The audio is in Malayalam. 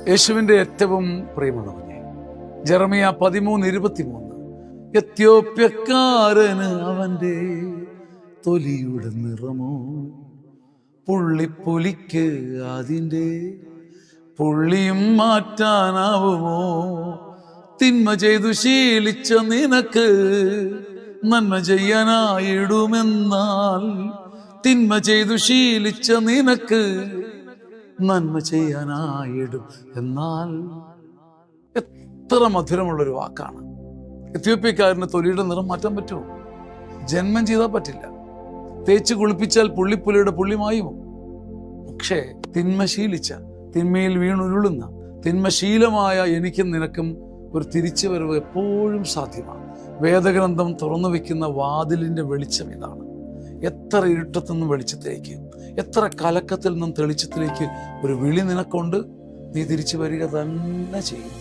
യേശുവിൻ്റെ ഏറ്റവും പ്രിയമുള്ളവനെ, ജെറമിയ 13:23, എത്യോപ്യക്കാരന് അവൻ്റെ തൊലിയുടെ നിറമോ, പുള്ളിപ്പൊലിക്ക് അതിൻ്റെ പുള്ളിയും മാറ്റാനാവുമോ? തിന്മ ചെയ്തു ശീലിച്ച നിനക്ക് നന്മ ചെയ്യാനായിടുമെന്നാൽ, തിന്മ ചെയ്തു ശീലിച്ച നിനക്ക് നന്മ ചെയ്യാനായിടും എന്നാൽ. എത്ര മധുരമുള്ളൊരു വാക്കാണ്. എത്യോപ്യക്കാരന് തൊലിയുടെ നിറം മാറ്റാൻ പറ്റുമോ? ജന്മം ചെയ്താൽ പറ്റില്ല. തേച്ച് കുളിപ്പിച്ചാൽ പുള്ളിപ്പുലിയുടെ പുള്ളിമായുമോ? പക്ഷേ തിന്മ ശീലിച്ച, തിന്മയിൽ വീണുരുളുന്ന, തിന്മശീലമായ എനിക്കും നിനക്കും ഒരു തിരിച്ചുവരവ് എപ്പോഴും സാധ്യമാണ്. വേദഗ്രന്ഥം തുറന്നു വെക്കുന്ന വാതിലിൻ്റെ വെളിച്ചം ഇതാണ്. എത്ര ഇരുട്ടത്തു നിന്നും വെളിച്ചത്തിലേക്ക്, എത്ര കലക്കത്തിൽ നിന്നും തെളിച്ചത്തിലേക്ക് ഒരു വിളി നിനക്കൊണ്ട്. നീ തിരിച്ചു വരിക തന്നെ ചെയ്യും.